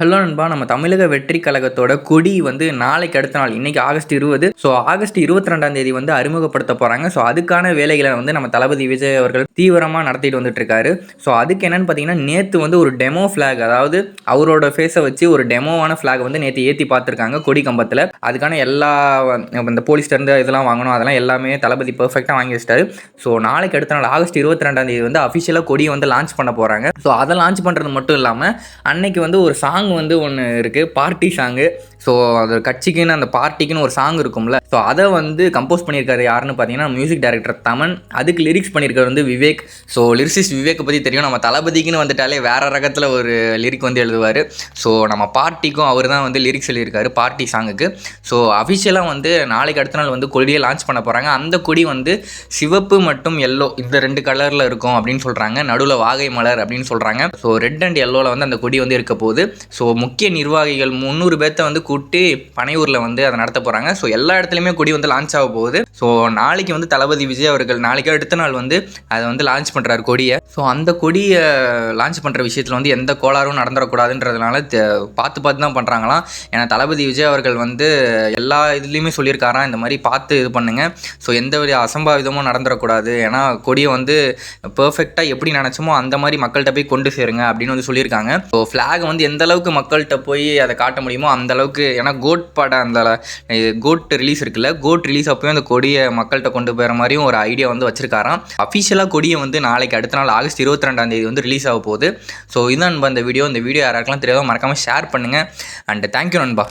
Hello நண்பா, நம்ம தமிழக வெற்றி கழகத்தோட கொடி வந்து நாளைக்கு அடுத்த நாள், இன்னைக்கு ஆகஸ்ட் 20. ஸோ ஆகஸ்ட் 22ஆம் தேதி வந்து அறிமுகப்படுத்த போகிறாங்க. ஸோ அதுக்கான வேலைகளை வந்து நம்ம தளபதி விஜய் அவர்கள் தீவிரமாக நடத்திட்டு வந்துட்டு இருக்காரு. ஸோ அதுக்கு என்னன்னு பார்த்தீங்கன்னா, நேற்று வந்து ஒரு டெமோ ஃப்ளாக், அதாவது அவரோட ஃபேஸை வச்சு ஒரு டெமோவான ஃப்ளாக் வந்து நேற்று ஏற்றி பார்த்துருக்காங்க கொடி கம்பத்தில். அதுக்கான எல்லா இந்த போலீஸ்டேருந்து இதெல்லாம் வாங்கணும், அதெல்லாம் எல்லாமே தளபதி பர்ஃபெக்டாக வாங்கி வச்சிட்டாரு. ஸோ நாளைக்கு அடுத்த நாள் ஆகஸ்ட் 22ஆம் தேதி வந்து அஃபிஷியலாக கொடியை வந்து லான்ச் பண்ண போகிறாங்க. ஸோ அதை லான்ச் பண்ணுறது மட்டும் இல்லாமல் அன்னைக்கு வந்து ஒரு சாங் வந்து ஒன்று இருக்குது, பார்ட்டி சாங்கு. ஸோ அது கட்சிக்குன்னு அந்த பார்ட்டிக்குன்னு ஒரு சாங் இருக்கும்ல, ஸோ அதை வந்து கம்போஸ் பண்ணியிருக்காரு யாருன்னு பார்த்தீங்கன்னா மியூசிக் டைரக்டர் தமன். அதுக்கு லிரிக்ஸ் பண்ணியிருக்காரு வந்து விவேக். ஸோ லிரிசிஸ்ட் விவேக்கை பற்றி தெரியும், நம்ம தளபதிக்குன்னு வந்துட்டாலே வேற ரகத்தில் ஒரு லிரிக் வந்து எழுதுவார். ஸோ நம்ம பார்ட்டிக்கும் அவர் தான் வந்து லிரிக்ஸ் எழுதியிருக்காரு பார்ட்டி சாங்குக்கு. ஸோ அஃபிஷியலாக வந்து நாளைக்கு அடுத்த நாள் வந்து கொடியை லான்ச் பண்ண போகிறாங்க. அந்த கொடி வந்து சிவப்பு மற்றும் எல்லோ இந்த 2 கலரில் இருக்கும் அப்படின்னு சொல்கிறாங்க. நடுவில் வாகை மலர் அப்படின்னு சொல்கிறாங்க. ஸோ ரெட் அண்ட் எல்லோவில் வந்து அந்த கொடி வந்து இருக்க போகுது. ஸோ முக்கிய நிர்வாகிகள் 300 பேர்த்த வந்து கூட்டி பனையூரில் வந்து அதை நடத்த போகிறாங்க. ஸோ எல்லா இடத்துலையுமே கொடி வந்து லான்ச் ஆக போகுது. ஸோ நாளைக்கு வந்து தளபதி விஜய் அவர்கள் நாளைக்கு அடுத்த நாள் வந்து அதை வந்து லான்ச் பண்ணுறாரு கொடியை. ஸோ அந்த கொடியை லான்ச் பண்ணுற விஷயத்தில் வந்து எந்த கோளாறும் நடந்துடக்கூடாதுன்றதுனால பார்த்து தான் பண்ணுறாங்களாம். ஏன்னா தளபதி விஜய் அவர்கள் வந்து எல்லா இதுலேயுமே சொல்லியிருக்காராம், இந்த மாதிரி பார்த்து இது பண்ணுங்க, ஸோ எந்த ஒரு அசம்பாவிதமும் நடந்துடக்கூடாது, ஏன்னா கொடியை வந்து பெர்ஃபெக்டாக எப்படி நினச்சோமோ அந்த மாதிரி மக்கள்கிட்ட போய் கொண்டு சேருங்க அப்படின்னு வந்து சொல்லியிருக்காங்க. ஸோ ஃப்ளாக் வந்து எந்த அளவுக்கு மக்கள்கிட்ட போய் அதை காட்ட முடியுமோ அந்த அளவுக்கு, ஏன்னா கோட் படம் அந்த கோட் ரிலீஸ் இருக்குல்ல, கோட் ரிலீஸ் அப்போயும் அந்த கொடியை மக்கள்கிட்ட கொண்டு போகிற மாதிரியும் ஒரு ஐடியா வந்து வச்சிருக்காராம். அஃபிஷியலாக கொடியை வந்து நாளைக்கு அடுத்த நாள் ஆகஸ்ட் 22ஆம் தேதி வந்து ரிலீஸ் ஆக போகுது. ஸோ இதுதான் நண்பா இந்த வீடியோ. யாராருக்கெல்லாம் தெரியாதோ மறக்காமல் ஷேர் பண்ணுங்கள். அண்ட் தேங்க்யூ நண்பா.